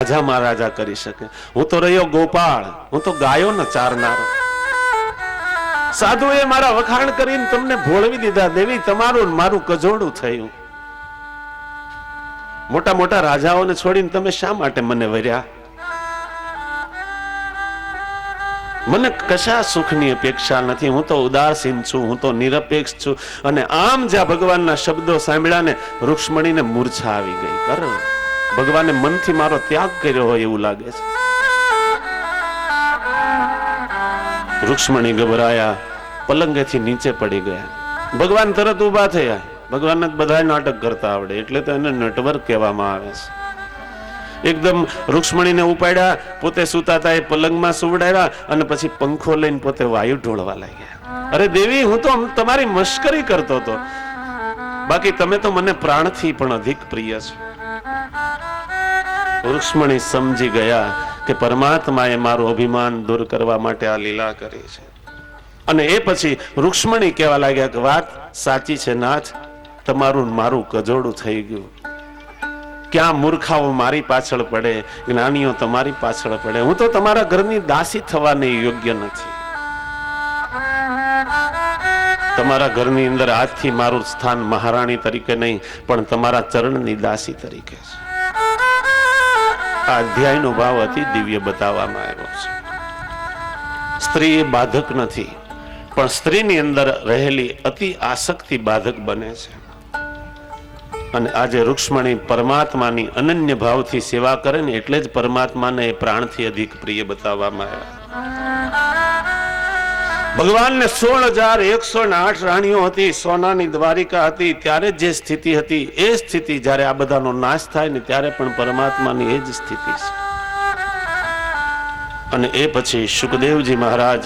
રાજા મહારાજા કરી શકે. હું તો રહ્યો ગોપાળ, હું તો ગાયો ન ચારનારો. સાધુએ મારા વખાણ કરીને તમને ભોળવી દીધા. દેવી તમારું મારું કજોડું થયું. મોટા મોટા રાજાઓને છોડીને તમે શા માટે મને વર્યા? મને કશા સુખની અપેક્ષા નથી. હું તો ઉદાસીન છું, હું તો નિરપેક્ષ છું. અને આમ જ્યાં ભગવાનના શબ્દો સાંભળ્યા ને રૂક્ષ્મણીને મૂર્છા આવી ગઈ. કર ભગવાને મનથી મારો ત્યાગ કર્યો હોય એવું લાગે છે. રૂક્ષ્મણી ગભરાયા, પલંગેથી નીચે પડી ગયા. ભગવાન તરત ઉભા થયા. ભગવાનને બધા નાટક કરતા આવડે એટલે તો એને નટવર કહેવામાં આવે છે. એકદમ રૂક્ષ્મણીને ઉપાડ્યા, પોતે સુતાતા એ પલંગમાં સુવડાવ્યા અને પછી પંખો લઈને પોતે વાયુ ઢોળવા લાગ્યા. અરે દેવી, હું તો તમારી મશ્કરી કરતો હતો, બાકી તમે તો મને પ્રાણથી પણ અધિક પ્રિય છો. રૂક્ષ્મણી સમજી ગયા કે પરમાત્માએ મારું અભિમાન દૂર કરવા માટે આ લીલા કરી છે. અને એ પછી રૂક્ષ્મણી કહેવા લાગ્યા કે વાત સાચી છે નાથ, તમારું મારું કજોડું થઈ ગયું. ક્યાં મૂર્ખાઓ મારી પાછળ પડે, જ્ઞાનીઓ તમારી પાછળ પડે. હું તો તમારા ઘરની દાસી થવાની યોગ્ય નથી. તમારા ઘરની અંદર આજથી મારું સ્થાન મહારાણી તરીકે નહીં, પણ તમારા ચરણની દાસી તરીકે છે. આ અધ્યાયનો ભાવ અતિ દિવ્ય બતાવવામાં આવ્યો છે. સ્ત્રી એ બાધક નથી, પણ સ્ત્રીની અંદર રહેલી અતિ આસક્તિ બાધક બને છે. અને આજે રૂક્ષ્મણી પરમાત્માની અનન્ય ભાવથી સેવા કરે ને એટલે જ પરમાત્માને એ પ્રાણથી અધિક પ્રિય બતાવવામાં આવ્યા. ભગવાનને 16,108 રાણીઓ હતી, સોનાની દ્વારિકા હતી. ત્યારે જે સ્થિતિ હતી એ સ્થિતિ જ્યારે આ બધાનો નાશ થાય ને ત્યારે પણ પરમાત્માની એ જ સ્થિતિ છે. અને એ પછી શુકદેવજી મહારાજ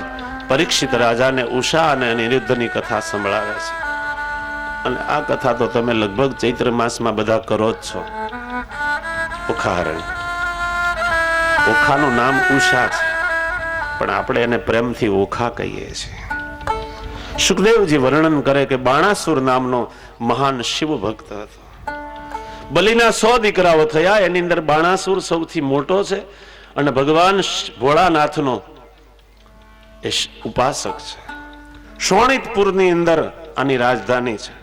પરીક્ષિત રાજાને ઉષા અને અનિરુદ્ધની કથા સંભળાવે છે. અને આ કથા તો તમે લગભગ ચૈત્ર માસમાં બધા કરો જ છો. ઓખાહરણ, ઓખાનું નામ ઉષા છે, પણ આપણે એને પ્રેમથી ઓખા કહીએ છીએ. શુકદેવજી વર્ણન કરે કે બાણાસુર નામનો મહાન શિવ ભક્ત હતો. બલિના 100 દીકરાઓ થયા, એની અંદર બાણાસુર સૌથી મોટો છે અને ભગવાન ભોળાનાથનો એ ઉપાસક છે. શોણિતપુરની અંદર આની રાજધાની છે.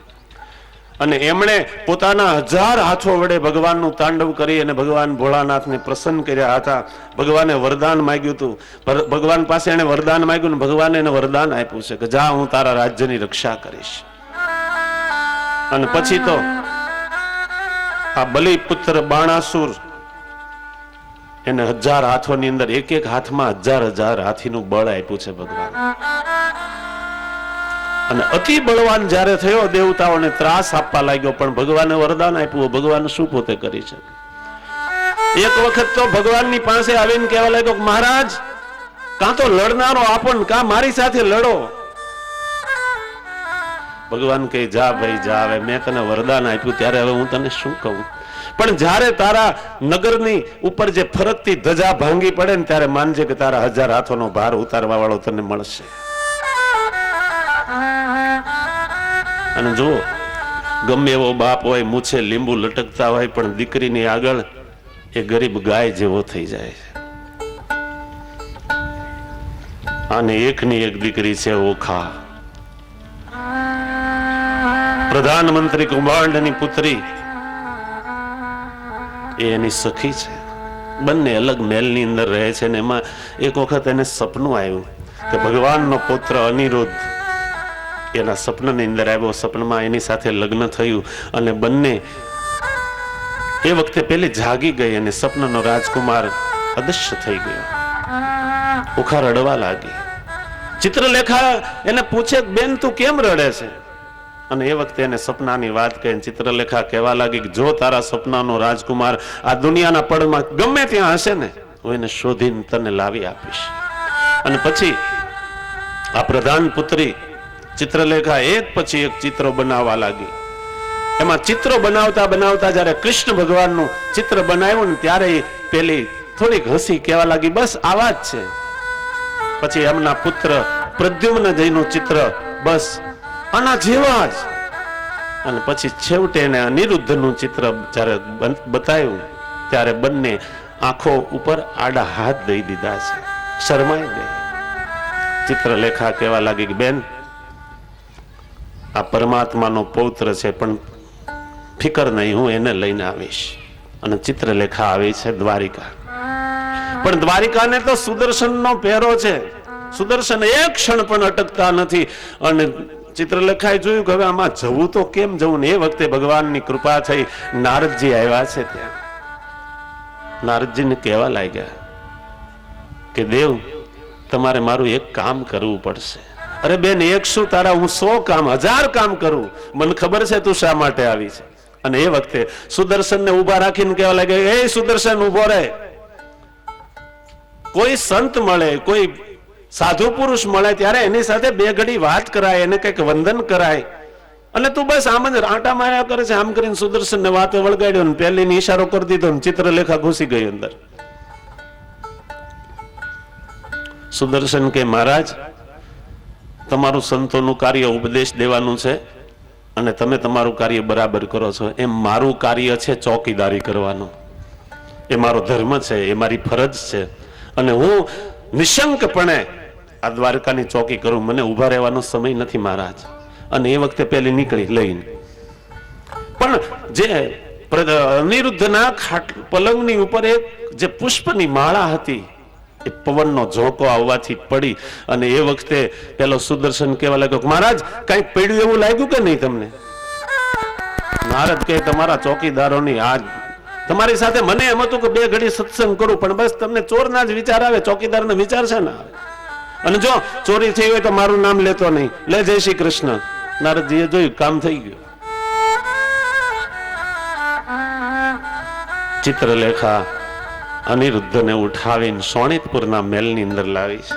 અને એમણે પોતાના 1000 હાથો વડે ભગવાનનું તાંડવ કરી અને ભગવાન ભોળાનાથને પ્રસન્ન કર્યા હતા. ભગવાને વરદાન માંગ્યું હતું. ભગવાન પાસે એને વરદાન માંગ્યું ને ભગવાને એને વરદાન આપ્યું છે કે જા, હું તારા રાજ્યની રક્ષા કરીશ. અને પછી તો આ બલિપુત્ર બાણાસુર એને 1000 હાથોની અંદર એક એક હાથમાં 1000 હાથીનું બળ આપ્યું છે ભગવાન. અને અતિ બળવાન જ્યારે થયો, દેવતાઓને ત્રાસ આપવા લાગ્યો, પણ ભગવાને વરદાન આપ્યું. ભગવાન શું પોતે કરી શકે? એક વખત તો ભગવાનની પાસે આવીને કહેવા લાગ્યો કે મહારાજ, કાં તો લડનારો આપો ને કાં મારી સાથે લડો. ભગવાન કહે જા ભાઈ જા, હવે મેં તને વરદાન આપ્યું ત્યારે હવે હું તને શું કહું? પણ જ્યારે તારા નગરની ઉપર જે ફરકતી ધજા ભાંગી પડે ને ત્યારે માનજે કે તારા 1000 હાથોનો ભાર ઉતારવા વાળો તને મળશે. અને જો ગમે એવો બાપ હોય, મૂછે લીંબુ લટકતા હોય, પણ દીકરીની આગળ એ ગરીબ ગાય જેવો થઈ જાય છે. અને એકની એક દીકરી છે ઓખા, પ્રધાનમંત્રી કુંભાંડની પુત્રી. એ એની સખી છે. બંને અલગ મહેલની અંદર રહે છે. ને એમાં એક વખત એને સપનું આવ્યું કે ભગવાનનો પુત્ર અનિરુદ્ધ એના સપનાની અંદર આવ્યો. સપનામાં એની સાથે લગ્ન થયું અને બંને એ વખતે પેલી જાગી ગઈ અને સપનાનો રાજકુમાર અદૃશ્ય થઈ ગયો. ઓખા રડવા લાગી. ચિત્રલેખા એને પૂછે બેન તું કેમ રડે છે? અને એ વખતે એને સપનાની વાત કહી. ચિત્રલેખા કહેવા લાગી કે જો તારા સપનાનો રાજકુમાર આ દુનિયાના પડમાં ગમે ત્યાં હશે ને, હું એને શોધીને તને લાવી આપીશ. અને પછી આ પ્રધાન પુત્રી ચિત્રલેખા એક પછી એક ચિત્રો બનાવવા લાગી. એમાં ચિત્રો બનાવતા બનાવતા જયારે કૃષ્ણ ભગવાનનું ચિત્ર બનાવ્યું ને ત્યારે પેલી થોડીક હસી કહેવા લાગી બસ આવા જ છે. પછી એમના પુત્ર પ્રદ્યુમ્નજીનું ચિત્ર બસ આના જેવા જ. અને પછી છેવટે એને અનિરુદ્ધનું ચિત્ર જ્યારે બતાવ્યું ત્યારે બંને આંખો ઉપર આડા હાથ દઈ દીધા છે, શરમાઈ ગઈ. ચિત્રલેખા કહેવા લાગી કે બેન, આ પરમાત્માનો પૌત્ર છે, પણ ફિકર નહીં, હું એને લઈને આવીશ. અને ચિત્રલેખા આવી છે દ્વારિકા. પણ દ્વારિકાને તો સુદર્શનનો પહેરો છે, સુદર્શન એક ક્ષણ પણ અટકતા નથી. અને ચિત્રલેખાએ જોયું કે હવે આમાં જવું તો કેમ જવું ને એ વખતે ભગવાનની કૃપા થઈ, નારદજી આવ્યા છે ત્યાં. નારદજીને કહેવા લાગ્યા કે દેવ, તમારે મારું એક કામ કરવું પડશે. અરે બેન, એક શું તારા, હું 100 કામ 1000 કામ કરું, મને ખબર છે તું શા માટે આવી છે. અને એ વખતે સુદર્શનને ઉભા રાખીને કહેવા લાગ્યા, એ સુદર્શન ઉભો રહે. કોઈ સંત મળે, કોઈ સાધુ પુરુષ મળે ત્યારે એની સાથે 2 ઘડી વાત કરાય, એને કંઈક વંદન કરાય. અને તું બસ આમ જ આંટા માર્યા કરે છે. આમ કરીને સુદર્શન ને વાતે વળગાડ્યો ને પહેલીને ઈશારો કરી દીધો ને ચિત્રલેખા ઘૂસી ગઈ અંદર. સુદર્શન કે મહારાજ, તમારું સંતોનું કાર્ય ઉપદેશ દેવાનું છે અને તમે તમારું કાર્ય બરાબર કરો છો. એમ મારું કાર્ય છે ચોકીદારી કરવાનું. એ મારો ધર્મ છે, એ મારી ફરજ છે. અને હું નિશંકપણે આ દ્વારકાની ચોકી કરું, મને ઉભા રહેવાનો સમય નથી મહારાજ. અને એ વખતે પેલી નીકળી લઈને. પણ જે અનિરુદ્ધના પલંગની ઉપર એક જે પુષ્પની માળા હતી, એ પવનનો ઝોકો આવવાથી પડી. અને એ વખતે પેલો સુદર્શન કહેવા લાગ્યો, મહારાજ કઈક પડ્યું એવું લાગ્યું કે નહીં તમને? નારદ કહે, તમારા ચોકીદારોની આજ તમારી સાથે મને એમ હતું કે 2 ઘડી સત્સંગ કરું, પણ બસ તમને ચોરના જ વિચાર આવે, ચોકીદારનો વિચાર છે ને આવે. અને જો ચોરી થઈ હોય તો મારું નામ લેતો નહીં, લે જય શ્રી કૃષ્ણ. નારદજીએ જોયું, કામ થઈ ગયું. ચિત્રલેખા અનિરુદ્ધને ઉઠાવીને શોણિતપુરના મહેલની અંદર લાવી છે.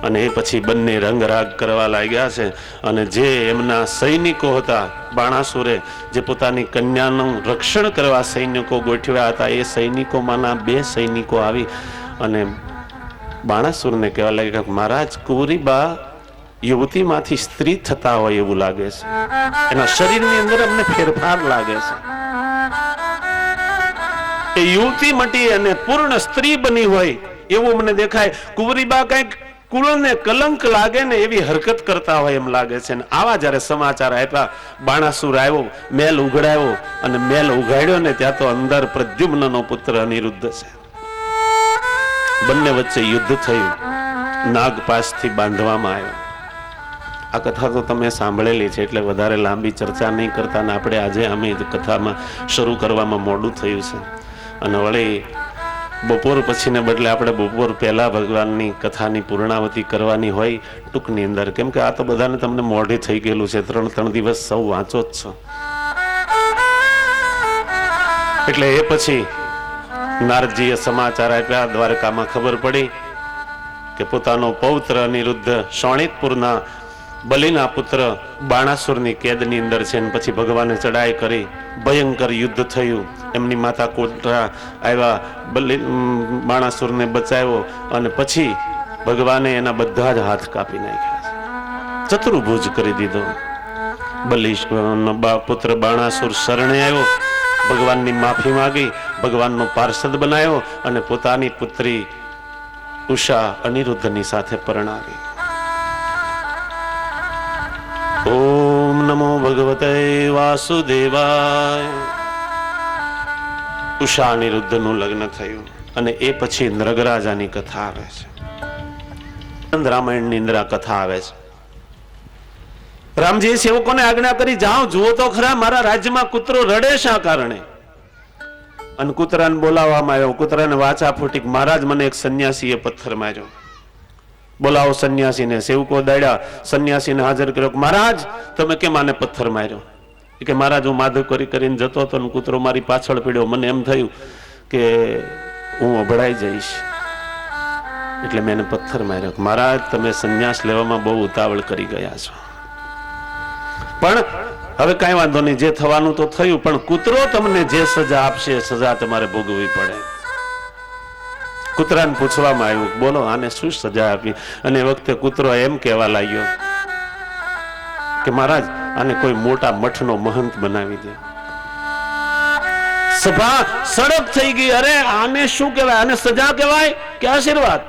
અને એ પછી બંને રંગરાગ કરવા લાગ્યા છે. અને જે એમના સૈનિકો હતા, બાણાસુરે જે પોતાની કન્યાનું રક્ષણ કરવા સૈનિકો ગોઠવ્યા હતા, એ સૈનિકોમાંના 2 સૈનિકો આવી અને બાણાસુરને કહેવા લાગ્યા કે મહારાજ, કુંવરીબા યુવતીમાંથી સ્ત્રી થતા હોય એવું લાગે છે, એના શરીરની અંદર અમને ફેરફાર લાગે છે. એ યુવતી મટી અને પૂર્ણ સ્ત્રી બની હોય એવું મને દેખાય. કુંવરીબા કઈક કુળને કલંક લાગે ને એવી હરકત કરતા હોય એમ લાગે છે. ને આવા જયારે સમાચાર આપ્યા, બાણાસુર આવ્યો, મેલ ઉઘડાયો. અને મેલ ઉઘાડ્યો ને ત્યાં તો અંદર પ્રદ્યુમ્નનો પુત્ર અનિરુદ્ધ છે. બંને વચ્ચે યુદ્ધ થયું, નાગપાશથી બાંધવામાં આવ્યો. આ કથા તો તમે સાંભળેલી છે એટલે વધારે લાંબી ચર્ચા નહીં કરતા. ને આપણે આજે અમે કથામાં શરૂ કરવામાં મોડું થયું છે. અને વળી બપોર પછીને બદલે આપણે બપોર પહેલા ભગવાનની કથાની પૂર્ણાવતી કરવાની હોય ટૂંકની અંદર. કેમ કે આ તો બધાને તમને મોઢે થઈ ગયેલું છે, 3 દિવસ સૌ વાંચો જ છો. એટલે એ પછી નારદજીએ સમાચાર આપ્યા, દ્વારકામાં ખબર પડી કે પોતાનો પૌત્ર અનિરુદ્ધ શોણિતપુરના બલિના પુત્ર બાણાસુરની કેદની અંદર છે. પછી ભગવાને ચડાઈ કરી, ભયંકર યુદ્ધ થયું. એમની માતા કોટરા આવ્યા, બાણાસુરને બચાવ્યો. અને પછી ભગવાને એના બધા જ હાથ કાપી નાખ્યા, ચતુર્ભુજ કરી દીધો. પુત્ર બાણાસુર શરણે આવ્યો, ભગવાનની માફી માંગી, ભગવાનનો પાર્ષદ બનાવ્યો અને પોતાની પુત્રી ઉષા અનિરુદ્ધની સાથે પરણાવી. ઓમ નમો ભગવતે વાસુદેવાય. ઉષા અનિરુદ્ધનું લગ્ન થયું. અને એ પછી નૃગરાજાની કથા આવે છે. રામાયણની અંદર આ કથા આવે છે. રામજી સેવકોને આજ્ઞા કરી, જાઓ જુઓ તો ખરા મારા રાજ્યમાં કૂતરો રડે શા કારણે. અને કૂતરાને બોલાવવામાં આવ્યો. કૂતરાને વાચા ફૂટી, મહારાજ મને એક સંન્યાસીએ પથ્થર માર્યો, બોલાવો સંન્યાસીને. સેવકો દાડ્યા, સંન્યાસીને હાજર કર્યો. મહારાજ તમે કેમ આને પથ્થર માર્યો? કે મહારાજ હું માધવ કરીને જતો હતો ને કૂતરો મારી પાછળ પડ્યો, મને એમ થયું કે હું અભડાઈ જઈશ એટલે મેં એને પથ્થર માર્યો. મહારાજ તમે સંન્યાસ લેવામાં બહુ ઉતાવળ કરી ગયા છો. પણ હવે કઈ વાંધો નહીં, જે થવાનું તો થયું. પણ કૂતરો તમને જે સજા આપશે એ સજા તમારે ભોગવવી પડે. કૂતરાને પૂછવામાં આવ્યું, બોલો આને શું સજા આપી? અને એ વખતે કૂતરો એમ કહેવા લાગ્યો કે મહારાજ આને કોઈ મોટા મઠનો મહંત બનાવી દે. સભા સડક થઈ ગઈ. અરે આને શું કહેવાય? આને સજા કહેવાય કે આશીર્વાદ?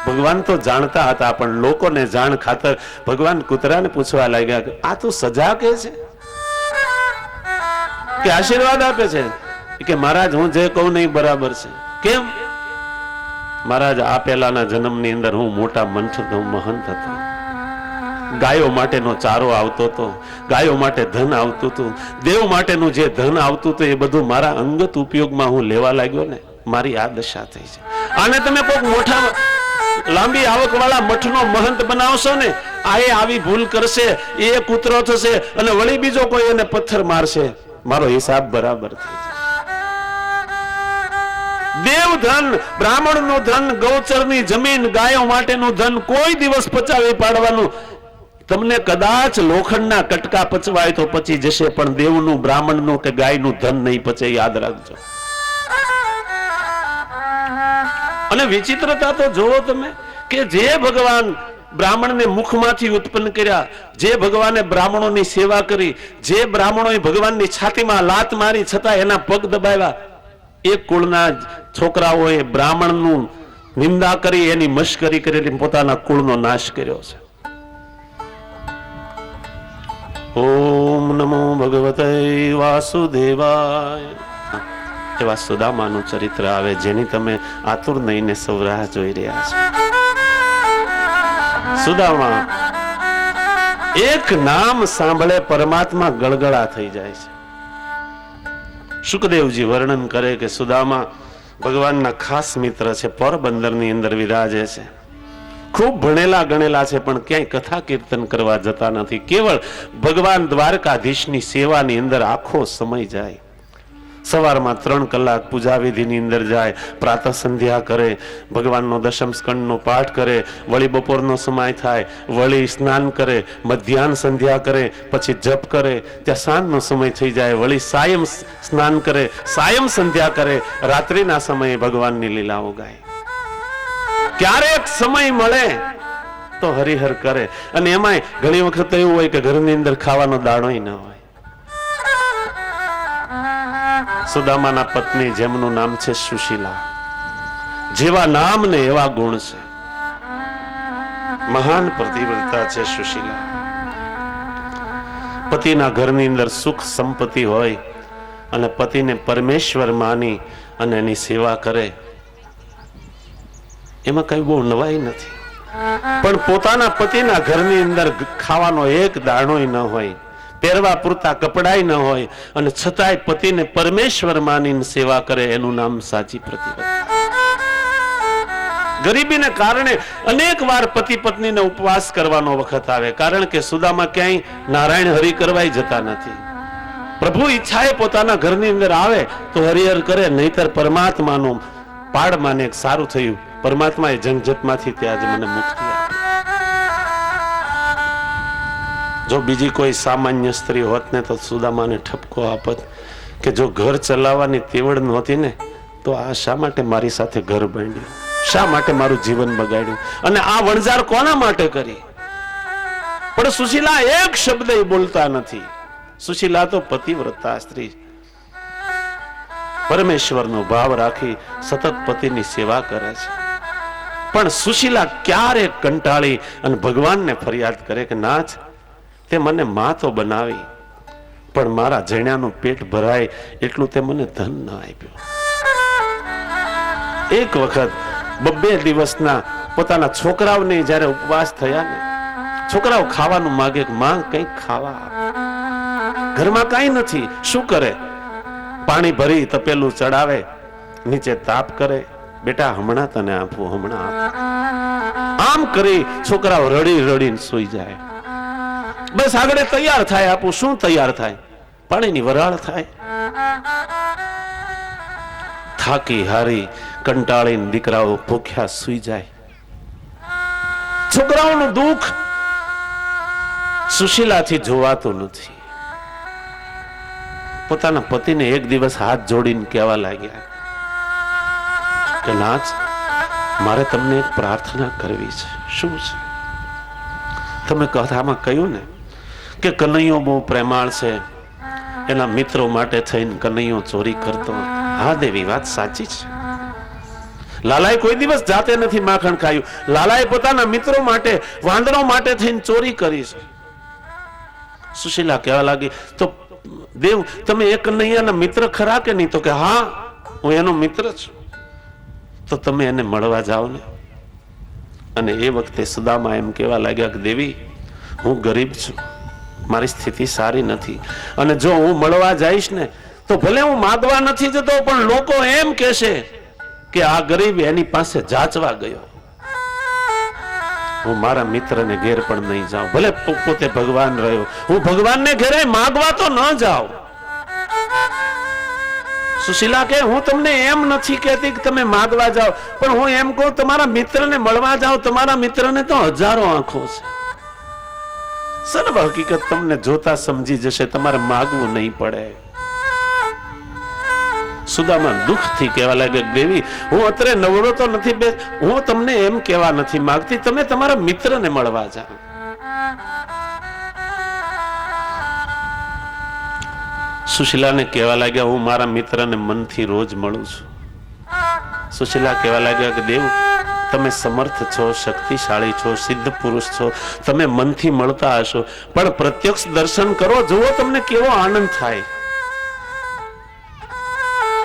ભગવાન તો જાણતા હતા, પણ લોકોને જાણ ખાતર ભગવાન કૂતરાને પૂછવા લાગ્યા કે આ તું સજા કહે છે કે આશીર્વાદ આપે છે? કે મહારાજ હું જે કહું નહીં બરાબર છે. કેમ? મહારાજ આ પહેલાના જન્મની અંદર હું મોટા મંથનો મહંત હતો. ગાયો માટેનો ચારો આવતો હતો, ગાયો માટે ધન આવતું હતું, દેવ માટેનું જે ધન આવતું હતું એ બધું મારા અંગત ઉપયોગમાં હું લેવા લાગ્યો ને, મારી આ દશા થઈ છે. આને તમે કોઈક મોટા લાંબી આવક વાળા મઠનો મહંત બનાવશો ને, આ આવી ભૂલ કરશે, એ કૂતરો થશે અને વળી બીજો કોઈ એને પથ્થર મારશે, મારો હિસાબ બરાબર થઈ જશે. દેવ ધન, બ્રાહ્મણ નું ધન, ગૌચરની જમીન, ગાયો માટેનું ધન કોઈ દિવસ પચાવી પાડવાનું. તમને કદાચ લોખંડના કટકા પચવાય તો પચી જશે, પણ દેવનું, બ્રાહ્મણનું કે ગાયનું ધન નહીં પચે, યાદ રાખજો. અને વિચિત્રતા તો જોવો તમે કે જે ભગવાન બ્રાહ્મણને મુખમાંથી ઉત્પન્ન કર્યા, જે ભગવાને બ્રાહ્મણોની સેવા કરી, જે બ્રાહ્મણોએ ભગવાનની છાતીમાં લાત મારી છતાં એના પગ દબાવ્યા, એ કુળના છોકરાઓએ બ્રાહ્મણનું નિંદા કરી, એની મશ્કરી કરી, પોતાના કુળનો નાશ કર્યો છે. ઓમ નમો ભગવતે વાસુદેવાય. એવા સુદામાનું ચરિત્ર આવે જેની તમે આતુર નઈને સૌ રાહ જોઈ રહ્યા છો. સુદામા એક નામ સાંભળે પરમાત્મા ગળગળા થઈ જાય છે. શુકદેવજી વર્ણન કરે કે સુદામા ભગવાનના ખાસ મિત્ર છે, પોરબંદરની અંદર વિરાજે છે, ખૂબ ભણેલા ગણેલા છે, પણ ક્યાંય કથા કીર્તન કરવા જતા નથી. કેવળ ભગવાન દ્વારકાધીશની સેવાની અંદર આખો સમય જાય. સવારમાં 3 કલાક પૂજા વિધિની અંદર જાય, પ્રાતઃ સંધ્યા કરે, ભગવાનનો દશમ સ્કંદનો પાઠ કરે, વળી બપોરનો સમય થાય, વળી સ્નાન કરે, મધ્યાહન સંધ્યા કરે, પછી જપ કરે, ત્યાં સાંજનો સમય થઈ જાય, વળી સાયમ સ્નાન કરે, સાયમ સંધ્યા કરે, રાત્રિના સમયે ભગવાનની લીલાઓ ગાય. ક્યારેક સમય મળે તો હરિહર કરે. અને એમાંય ઘણી વખત એવું હોય કે ઘરની અંદર ખાવાનો દાણોય ન હોય. સુદામાના પત્ની, જેમનું નામ છે સુશીલા, જેવા નામ ને એવા ગુણ છે, મહાન પતિવ્રતા છે સુશીલા. પતિના ઘરની અંદર સુખ સંપત્તિ હોય અને પતિને પરમેશ્વર માની અને એની સેવા કરે, એમાં કઈ બહુ નવાઈ નથી. પણ પોતાના પતિના ઘરની અંદર ખાવાનો એક દાણોય ન હોય, પહેરવા પૂરતા કપડાય ન હોય, અને છતાંય પતિને પરમેશ્વર માનીને સેવા કરે, એનું નામ સાચી પ્રતિબદ્ધતા. ગરીબીને કારણે અનેક વાર પતિ પત્નીને ઉપવાસ કરવાનો વખત આવે, કારણ કે સુદામા ક્યાંય નારાયણ હરિ કરવાય જતા નથી. પ્રભુ ઈચ્છાએ પોતાના ઘરની અંદર આવે તો હરિહર કરે, નહીતર પરમાત્માનું પાડ માને સારું થયું, પરમાત્માએ ઝંઝટમાંથી ત્યાં જ મને મુક્તિ આપી. જો બીજી કોઈ સામાન્ય સ્ત્રી હોત ને તો સુદામાને ઠપકો આપત કે જો ઘર ચલાવવાની તેવડ નહોતી ને તો આ શા માટે મારી સાથે ઘર બાંધ્યું, શા માટે મારું જીવન બગાડ્યું, અને આ વણઝાર કોના માટે કરી? પણ સુશીલા એક શબ્દ બોલતા નથી. સુશીલા તો પતિવ્રતા સ્ત્રી, પરમેશ્વરનો ભાવ રાખી સતત પતિની સેવા કરે છે. પણ સુશીલા ક્યારે કંટાળી અને ભગવાનને ફરિયાદ કરે કે નાથ, તે મને માં તો બનાવી, પણ મારા જણ્યાનું પેટ ભરાય એટલું તે મને ધન ન આપ્યું. એક વખત 2 દિવસના પોતાના છોકરાઓને જયારે ઉપવાસ થયા ને, છોકરાઓ ખાવાનું માગે, માં કંઈક ખાવા આપ. ઘરમાં કઈ નથી, શું કરે? પાણી ભરી તપેલું ચડાવે, નીચે તાપ કરે, બેટા હમણાં તને આપવું, હમણાં આપ. આમ કરી છોકરાઓ રડી રડીને સૂઈ જાય. બસ આગળ તૈયાર થાય, આપું. શું તૈયાર થાય? પાણીની વરાળ થાય. થાકી હારી કંટાળીને દીકરાઓ ભૂખ્યા સૂઈ જાય. છોકરાઓનું દુઃખ સુશીલાથી જોવાતું નથી. પોતાના પતિને એક દિવસ હાથ જોડીને કહેવા લાગ્યા કે નાથ, મારે તમને એક પ્રાર્થના કરવી છે. શું છે? તમે કથામાં કહ્યું ને કે કનૈયો બહુ પ્રેમાળ છે, એના મિત્રો માટે થઈને કનૈયો ચોરી કરતો. હા દેવી, વાત સાચી છે. લાલાએ કોઈ દિવસ જાતે નથી માખણ ખાયું. લાલાએ પોતાના મિત્રો માટે, વાંદરો માટે થઈને ચોરી કરી છે. સુશીલા કહેવા લાગી, તો દેવ તમે એ કનૈયાના મિત્ર ખરા કે નહીં? તો કે હા, હું એનો મિત્ર છું. તો તમે એને મળવા જાઓ ને. અને એ વખતે સુદામા એમ કહેવા લાગ્યા કે દેવી, હું ગરીબ છું, મારી સ્થિતિ સારી નથી, અને જો હું મળવા જઈશ ને તો ભલે હું માગવા નથી જતો, પણ લોકો એમ કહેશે કે આ ગરીબ એની પાસે જાચવા ગયો. હું મારા મિત્રને ઘેર પણ નહીં જાઉં, ભલે પોતે ભગવાન રહ્યો, હું ભગવાનને ઘેરે માગવા તો ન જાઉં. સુશીલા કે હું તમને એમ નથી કહેતી કે તમે માગવા જાઓ, પણ હું એમ કહું તમારા મિત્રને મળવા જાઓ. તમારા મિત્રને તો હજારો આંખો છે. સર્વ હકીકત તમને જોતા સમજી જશે, તમારે માગવું નહીં પડે. સુદામા દુઃખથી કહેવા લાગે, દેવી હું અત્રે નવરો તો નથી, હું તમને એમ કહેવા નથી માંગતી, તમે તમારા મિત્રને મળવા જાઓ. સુશીલાને કહેવા લાગ્યા, હું મારા મિત્રને મનથી રોજ મળું છું. સુશીલા કહેવા લાગ્યા કે દેવ તમે સમર્થ છો, શક્તિશાળી છો, સિદ્ધ પુરુષ છો, તમે મનથી મળતા હશો, પણ પ્રત્યક્ષ દર્શન કરો, જુઓ તમને કેવો આનંદ થાય.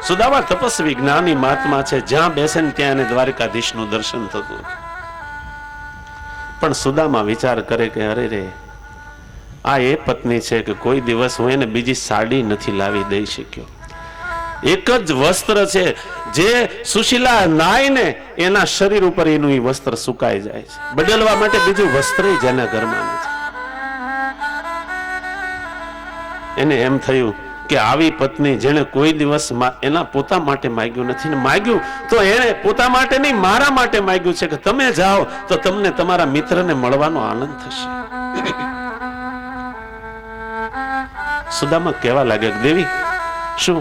સુદામા તપસ્વી જ્ઞાની મહાત્મા છે, જ્યાં બેસે ને ત્યાં એને દ્વારકાધીશનું દર્શન થતું. પણ સુદામા વિચાર કરે કે અરે રે, આ એ પત્ની છે કે કોઈ દિવસ હું એને બીજી સાડી નથી લાવી દઈ શક્યો. એક જ વસ્ત્ર છે, જે સુશીલા નાય ને એના શરીર ઉપર એનું એ વસ્ત્ર સુકાઈ જાય છે. બદલવા માટે બીજું વસ્ત્ર જેના ઘરમાં નથી. એને એમ થયું કે આવી પત્ની જેને કોઈ દિવસ એના પોતા માટે માંગ્યું નથી, ને માંગ્યું તો એને પોતા માટે નહીં, મારા માટે માંગ્યું છે કે તમે જાઓ તો તમને તમારા મિત્રને મળવાનો આનંદ થશે. સુદામા કહેવા લાગે, દેવી શું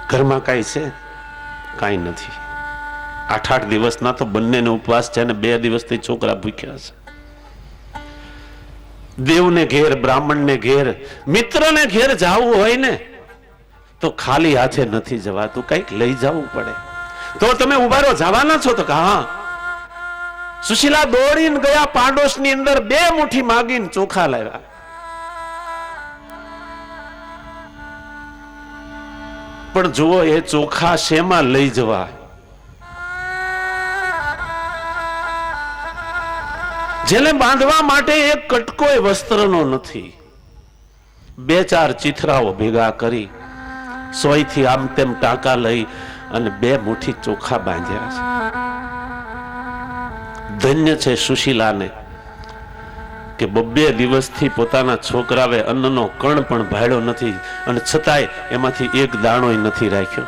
ઘરમાં કાંઈ છે? કાંઈ નથી. 8 દિવસના તો બંનેને ઉપવાસ છે, અને 2 દિવસથી છોકરા ભૂખ્યા છે. દેવને ઘેર, બ્રાહ્મણને ઘેર, મિત્રને ઘેર જવું હોય ને તો ખાલી હાથે નથી જવાતું, કંઈક લઈ જવું પડે. તો તમે ઉભા રહો, જવાના છો? તો હા. સુશીલા દોડીને ગયા પાડોશની અંદર, 2 મુઠ્ઠી માગીને ચોખા લાવ્યા. પણ જુઓ એ ચોખા શેમાં લઈ જવા? જેને બાંધવા માટે એક કટકો વસ્ત્રનો નથી. 2-4 ચીથરાઓ ભેગા કરી, સોયથી આમ તેમ ટાંકા લઈ અને 2 મુઠ્ઠી ચોખા બાંધ્યા છે. ધન્ય છે સુશીલાને કે 2 દિવસથી પોતાના છોકરાએ અન્નનો કણ પણ ભાળ્યો નથી, અને છતાંય એમાંથી એક દાણોય નથી રાખ્યો.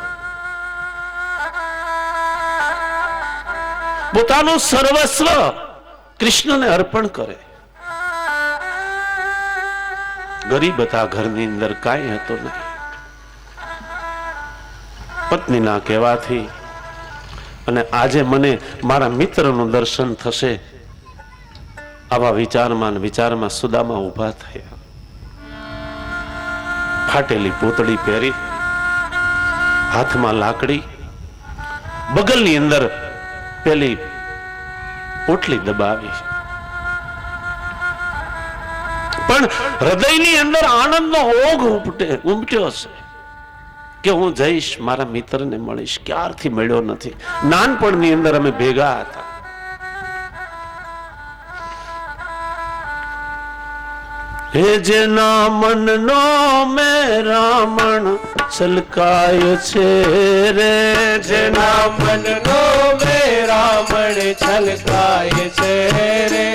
પોતાનું સર્વસ્વ કૃષ્ણને અર્પણ કરે. ગરીબ હતા, ઘરની અંદર કાંઈ હતો નહીં. પત્નીના કહેવાથી અને આજે મને મારા મિત્રનું દર્શન થશે, આવા વિચારમાં સુદામા ઉભા થયા. ફાટેલી પોતડી પહેરી, હાથમાં લાકડી, બગલની અંદર પેલી પોટલી દબાવી, પણ હૃદયની અંદર આનંદનો ઓઘ ઉમટ્યો છે કે હું જઈશ, મારા મિત્રને મળીશ. ક્યારથી મળ્યો નથી. નાનપણની અંદર અમે ભેગા હતા. હે જેના મનનો મેરામણ છલકાય છે રે, જેના મનનો મેરામણ છલકાય છે રે,